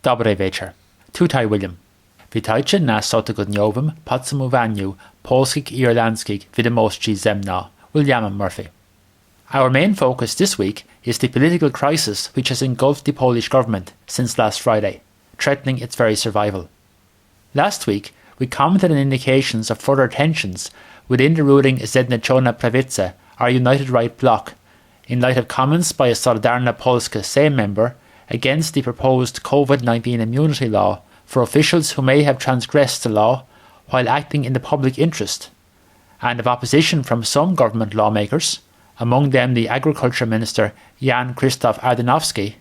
Dobry wieczór. Tutaj William. Witajcie na sotygodniowym podsumowaniu polskich i irlandzkich wiadomości ze mną, William Murphy. Our main focus this week is the political crisis which has engulfed the Polish government since last Friday, threatening its very survival. Last week, we commented on indications of further tensions within the ruling Zjednoczona Prawica, or United Right bloc, in light of comments by a Solidarna Polska Sejm member against the proposed COVID-19 immunity law for officials who may have transgressed the law while acting in the public interest, and of opposition from some government lawmakers, among them the Agriculture Minister Krzysztof Ardanowski,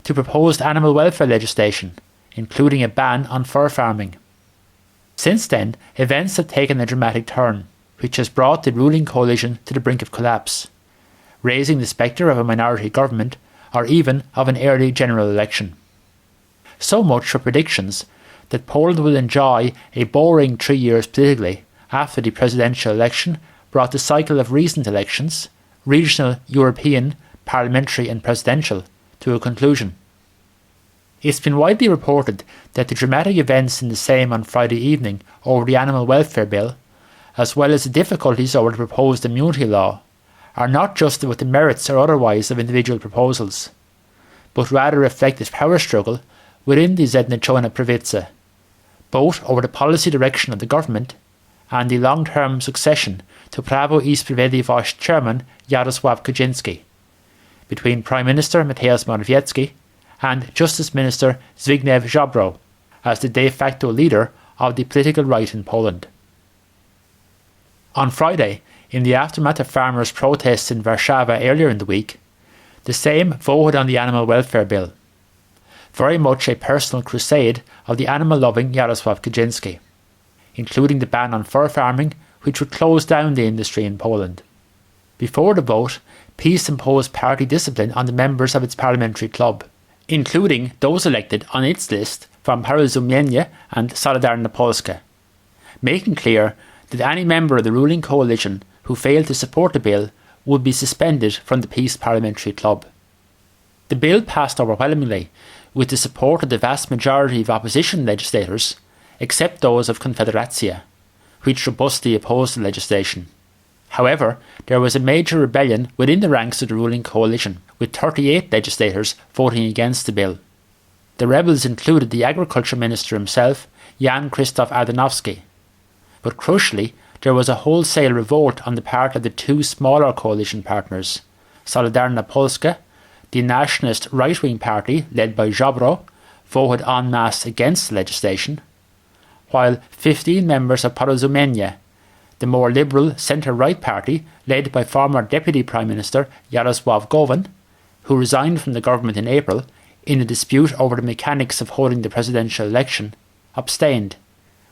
to proposed animal welfare legislation, including a ban on fur farming. Since then, events have taken a dramatic turn, which has brought the ruling coalition to the brink of collapse, raising the spectre of a minority government or even of an early general election. So much for predictions that Poland will enjoy a boring 3 years politically after the presidential election brought the cycle of recent elections, regional, European, parliamentary and presidential, to a conclusion. It's been widely reported that the dramatic events in the Sejm on Friday evening over the animal welfare bill, as well as the difficulties over the proposed immunity law, are not just about the merits or otherwise of individual proposals, but rather reflect the power struggle within the Zjednoczona Prawica, both over the policy direction of the government and the long-term succession to Prawo i Sprawiedliwość chairman Jarosław Kaczyński, between Prime Minister Mateusz Morawiecki and Justice Minister Zbigniew Ziobro as the de facto leader of the political right in Poland. On Friday, in the aftermath of farmers' protests in Warszawa earlier in the week, the Sejm voted on the animal welfare bill, very much a personal crusade of the animal-loving Jarosław Kaczyński, including the ban on fur farming, which would close down the industry in Poland. Before the vote, PiS imposed party discipline on the members of its parliamentary club, including those elected on its list from Porozumienie and Solidarna Polska, making clear that any member of the ruling coalition who failed to support the bill would be suspended from the PiS parliamentary club. The bill passed overwhelmingly with the support of the vast majority of opposition legislators, except those of Konfederacja, which robustly opposed the legislation. However, there was a major rebellion within the ranks of the ruling coalition, with 38 legislators voting against the bill. The rebels included the Agriculture Minister himself, Krzysztof Ardanowski. But crucially, there was a wholesale revolt on the part of the two smaller coalition partners, Solidarna Polska, the nationalist right-wing party led by Ziobro, voted en masse against the legislation, while 15 members of Porozumienie, the more liberal centre-right party led by former Deputy Prime Minister Jarosław Gowin, who resigned from the government in April in a dispute over the mechanics of holding the presidential election, abstained,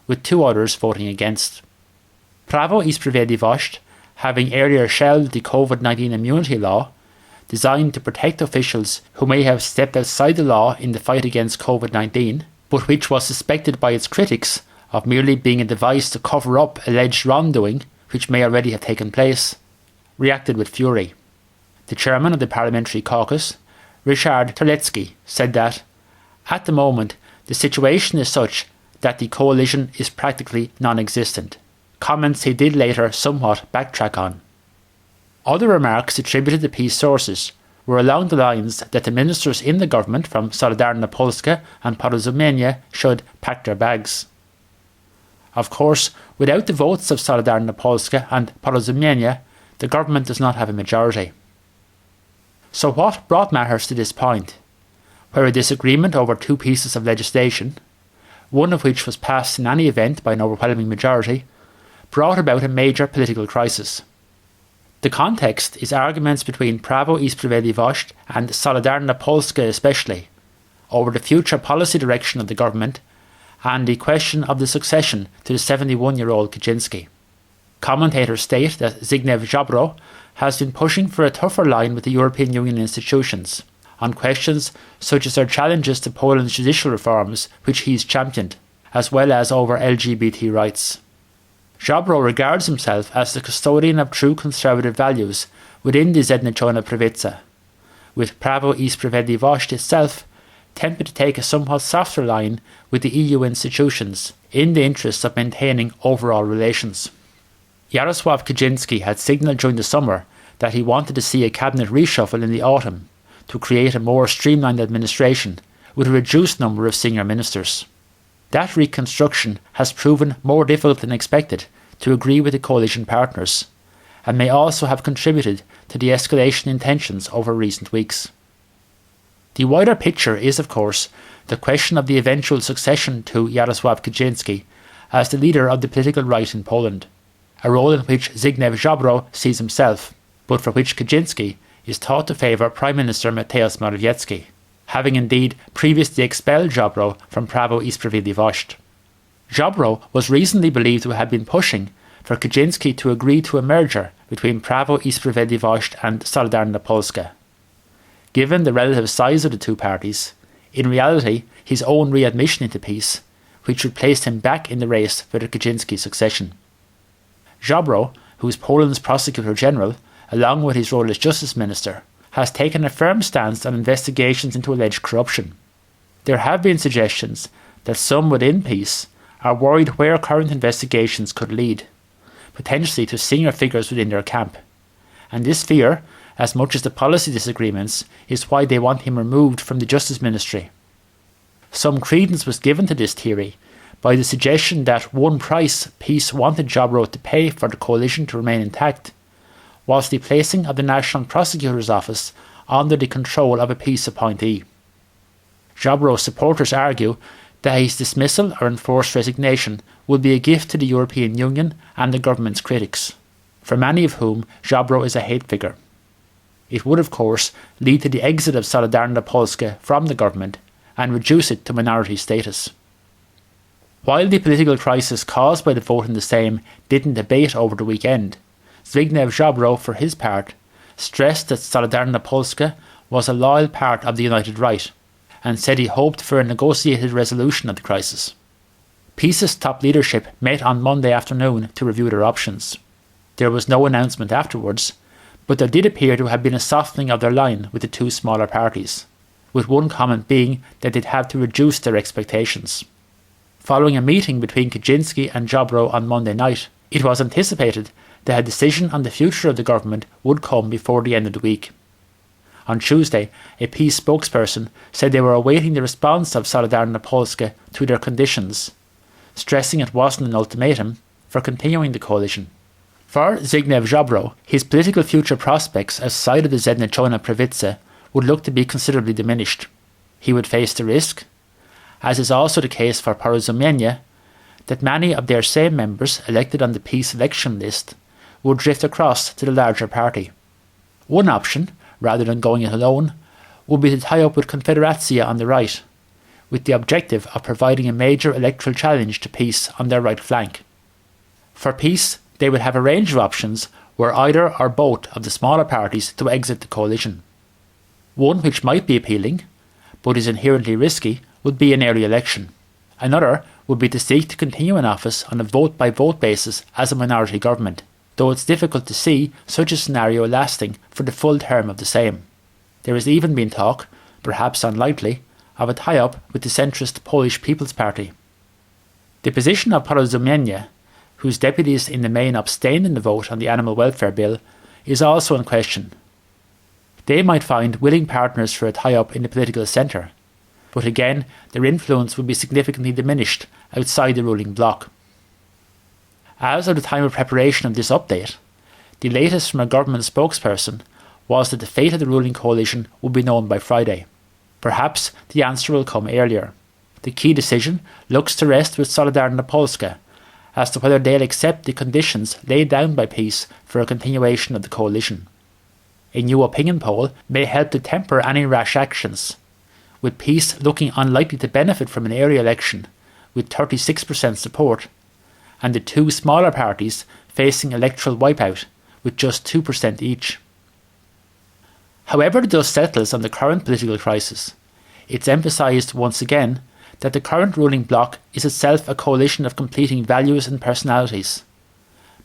with 2 others voting against. Prawo i Sprawiedliwość, having earlier shelved the COVID-19 immunity law, designed to protect officials who may have stepped outside the law in the fight against COVID-19, but which was suspected by its critics of merely being a device to cover up alleged wrongdoing which may already have taken place, reacted with fury. The chairman of the parliamentary caucus, Ryszard Terlecki, said that, at the moment, the situation is such that the coalition is practically non-existent, comments he did later somewhat backtrack on. Other remarks attributed to PiS sources were along the lines that the ministers in the government from Solidarna Polska and Porozumienie should pack their bags. Of course, without the votes of Solidarna Polska and Porozumienie, the government does not have a majority. So what brought matters to this point, where a disagreement over 2 pieces of legislation, one of which was passed in any event by an overwhelming majority, brought about a major political crisis? The context is arguments between Prawo i Sprawiedliwość and Solidarna Polska especially, over the future policy direction of the government and the question of the succession to the 71-year-old Kaczyński. Commentators state that Zbigniew Ziobro has been pushing for a tougher line with the European Union institutions on questions such as their challenges to Poland's judicial reforms, which he's championed, as well as over LGBT rights. Ziobro regards himself as the custodian of true conservative values within the Zjednoczona Prawica, with Prawo i Sprawiedliwość itself tempted to take a somewhat softer line with the EU institutions in the interests of maintaining overall relations. Jarosław Kaczynski had signalled during the summer that he wanted to see a cabinet reshuffle in the autumn to create a more streamlined administration with a reduced number of senior ministers. That reconstruction has proven more difficult than expected to agree with the coalition partners, and may also have contributed to the escalation in tensions over recent weeks. The wider picture is, of course, the question of the eventual succession to Jarosław Kaczynski as the leader of the political right in Poland, a role in which Zbigniew Ziobro sees himself, but for which Kaczynski is thought to favour Prime Minister Mateusz Morawiecki, having indeed previously expelled Ziobro from Prawo i Sprawiedliwość. Ziobro was recently believed to have been pushing for Kaczynski to agree to a merger between Prawo i Sprawiedliwość and Solidarna Polska. Given the relative size of the two parties, in reality his own readmission into peace, which would place him back in the race for the Kaczynski succession. Ziobro, who is Poland's Prosecutor General, along with his role as Justice Minister, has taken a firm stance on investigations into alleged corruption. There have been suggestions that some within PiS are worried where current investigations could lead, potentially to senior figures within their camp, and this fear, as much as the policy disagreements, is why they want him removed from the Justice Ministry. Some credence was given to this theory by the suggestion that one price PiS wanted Ziobro to pay for the coalition to remain intact was the placing of the National Prosecutor's Office under the control of a PiS appointee. Ziobro's supporters argue that his dismissal or enforced resignation would be a gift to the European Union and the government's critics, for many of whom Ziobro is a hate figure. It would, of course, lead to the exit of Solidarna Polska from the government and reduce it to minority status. While the political crisis caused by the vote in the Sejm didn't abate over the weekend, Zbigniew Ziobro, for his part, stressed that Solidarna Polska was a loyal part of the United Right and said he hoped for a negotiated resolution of the crisis. PiS's top leadership met on Monday afternoon to review their options. There was no announcement afterwards, but there did appear to have been a softening of their line with the two smaller parties, with one comment being that they'd have to reduce their expectations. Following a meeting between Kaczynski and Ziobro on Monday night, it was anticipated that a decision on the future of the government would come before the end of the week. On Tuesday, a PiS spokesperson said they were awaiting the response of Solidarna Polska to their conditions, stressing it wasn't an ultimatum for continuing the coalition. For Zbigniew Ziobro, his political future prospects outside of the Zjednoczona Prawica would look to be considerably diminished. He would face the risk, as is also the case for Porozumienie, that many of their same members elected on the PiS election list would drift across to the larger party. One option, rather than going it alone, would be to tie up with Konfederacja on the right, with the objective of providing a major electoral challenge to PiS on their right flank. For PiS, they would have a range of options were either or both of the smaller parties to exit the coalition. One which might be appealing, but is inherently risky, would be an early election. Another would be to seek to continue in office on a vote-by-vote basis as a minority government, though it's difficult to see such a scenario lasting for the full term of the Sejm. There has even been talk, perhaps unlikely, of a tie-up with the centrist Polish People's Party. The position of Porozumienie, whose deputies in the main abstained in the vote on the Animal Welfare Bill, is also in question. They might find willing partners for a tie-up in the political centre, but again their influence would be significantly diminished outside the ruling bloc. As of the time of preparation of this update, the latest from a government spokesperson was that the fate of the ruling coalition would be known by Friday. Perhaps the answer will come earlier. The key decision looks to rest with Solidarna Polska as to whether they'll accept the conditions laid down by PiS for a continuation of the coalition. A new opinion poll may help to temper any rash actions, with PiS looking unlikely to benefit from an early election with 36% support, and the two smaller parties facing electoral wipeout with just 2% each. However the dust settles on the current political crisis, it's emphasised once again that the current ruling bloc is itself a coalition of completing values and personalities,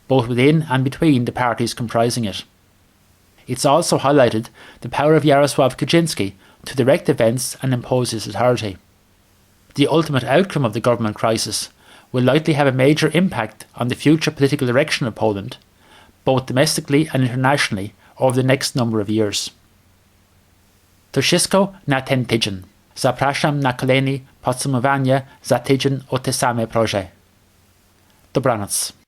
both within and between the parties comprising it. It's also highlighted the power of Jarosław Kaczynski to direct events and impose its authority. The ultimate outcome of the government crisis will likely have a major impact on the future political direction of Poland, both domestically and internationally, over the next number of years. To wszystko na ten tydzień. Zapraszam na kolejne podsumowanie za tydzień o te same porze. Dobranoc.